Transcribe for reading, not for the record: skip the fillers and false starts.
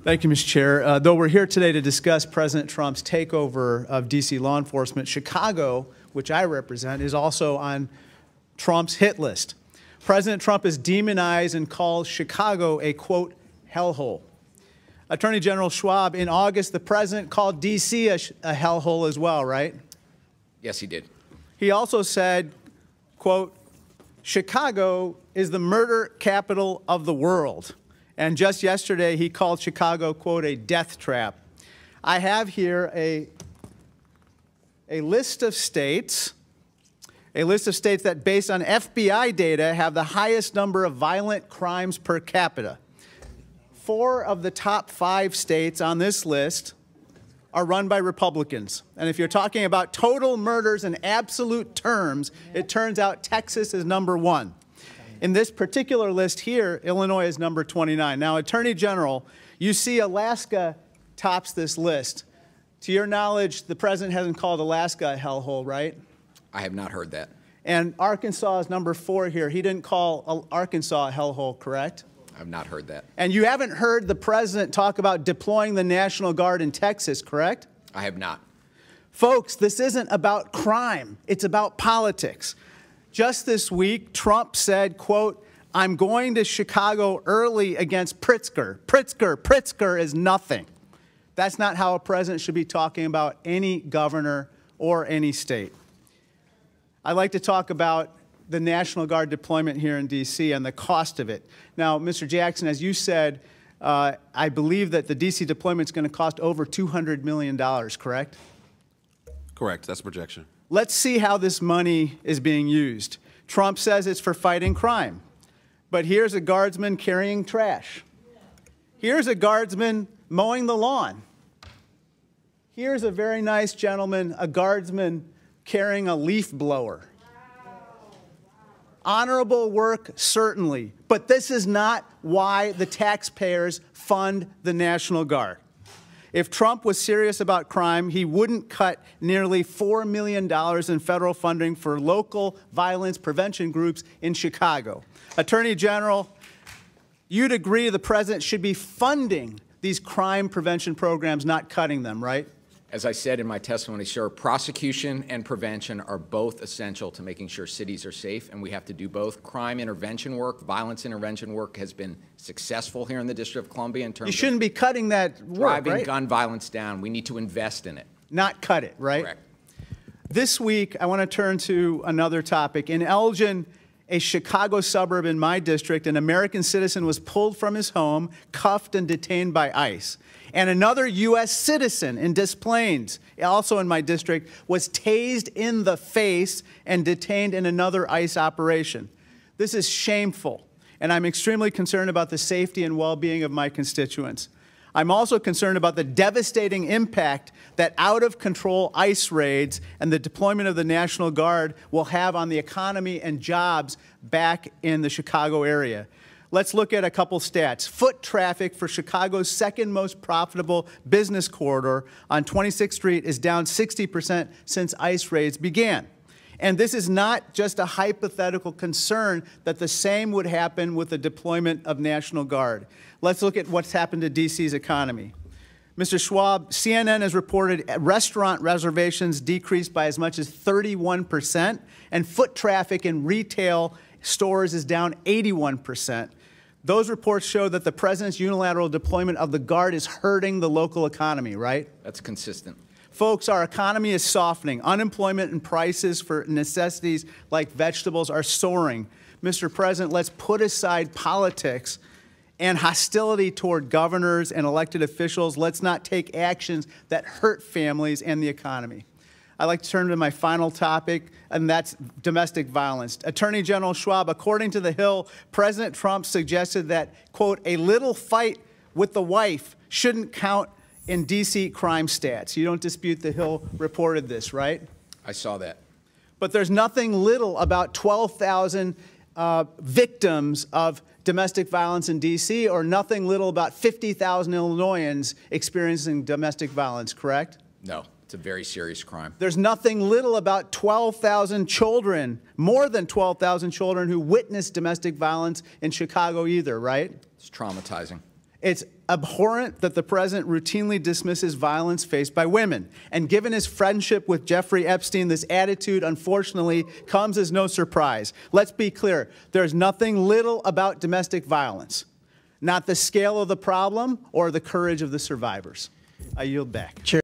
Thank you, Mr. Chair. Though we're here today to discuss President Trump's takeover of D.C. law enforcement, Chicago, which I represent, is also on Trump's hit list. President Trump has demonized and called Chicago a, quote, hellhole. Attorney General Schwab, in August, the president called D.C. a hellhole as well, right? Yes, he did. He also said, quote, Chicago is the murder capital of the world. And just yesterday, he called Chicago, quote, a death trap. I have here a list of states that, based on FBI data, have the highest number of violent crimes per capita. 4 of the top 5 states on this list are run by Republicans. And if you're talking about total murders in absolute terms, it turns out Texas is number 1. In this particular list here, Illinois is number 29. Now, Attorney General, you see Alaska tops this list. To your knowledge, the president hasn't called Alaska a hellhole, right? I have not heard that. And Arkansas is number 4 here. He didn't call Arkansas a hellhole, correct? I have not heard that. And you haven't heard the president talk about deploying the National Guard in Texas, correct? I have not. Folks, this isn't about crime. It's about politics. Just this week, Trump said, quote, I'm going to Chicago early against Pritzker. Pritzker is nothing. That's not how a president should be talking about any governor or any state. I'd like to talk about the National Guard deployment here in D.C. and the cost of it. Now, Mr. Jackson, as you said, I believe that the D.C. deployment is going to cost over $200 million, correct? Correct. That's a projection. Let's see how this money is being used. Trump says it's for fighting crime. But here's a guardsman carrying trash. Here's a guardsman mowing the lawn. Here's a very nice gentleman, a guardsman carrying a leaf blower. Honorable work, certainly. But this is not why the taxpayers fund the National Guard. If Trump was serious about crime, he wouldn't cut nearly $4 million in federal funding for local violence prevention groups in Chicago. Attorney General, you'd agree the president should be funding these crime prevention programs, not cutting them, right? As I said in my testimony, sir, prosecution and prevention are both essential to making sure cities are safe, and we have to do both. Crime intervention work, violence intervention work has been successful here in the District of Columbia in terms you shouldn't be cutting that work, driving right? gun violence down. We need to invest in it. Not cut it, right? Correct. This week, I want to turn to another topic. In Elgin, a Chicago suburb in my district, an American citizen was pulled from his home, cuffed, and detained by ICE. And another U.S. citizen in Des Plaines, also in my district, was tased in the face and detained in another ICE operation. This is shameful, and I'm extremely concerned about the safety and well-being of my constituents. I'm also concerned about the devastating impact that out-of-control ICE raids and the deployment of the National Guard will have on the economy and jobs back in the Chicago area. Let's look at a couple stats. Foot traffic for Chicago's second most profitable business corridor on 26th Street is down 60% since ICE raids began. And this is not just a hypothetical concern that the same would happen with the deployment of National Guard. Let's look at what's happened to D.C.'s economy. Mr. Schwab, CNN has reported restaurant reservations decreased by as much as 31%, and foot traffic in retail stores is down 81%. Those reports show that the president's unilateral deployment of the Guard is hurting the local economy, right? That's consistent. Folks, our economy is softening. Unemployment and prices for necessities like vegetables are soaring. Mr. President, let's put aside politics and hostility toward governors and elected officials. Let's not take actions that hurt families and the economy. I'd like to turn to my final topic, and that's domestic violence. Attorney General Schwab, according to The Hill, President Trump suggested that, quote, a little fight with the wife shouldn't count in D.C. crime stats. You don't dispute The Hill reported this, right? I saw that. But there's nothing little about 12,000 victims of domestic violence in D.C. or nothing little about 50,000 Illinoisans experiencing domestic violence, correct? No. It's a very serious crime. There's nothing little about 12,000 children, more than 12,000 children who witnessed domestic violence in Chicago either, right? It's traumatizing. It's abhorrent that the president routinely dismisses violence faced by women. And given his friendship with Jeffrey Epstein, this attitude, unfortunately, comes as no surprise. Let's be clear. There's nothing little about domestic violence, not the scale of the problem or the courage of the survivors. I yield back.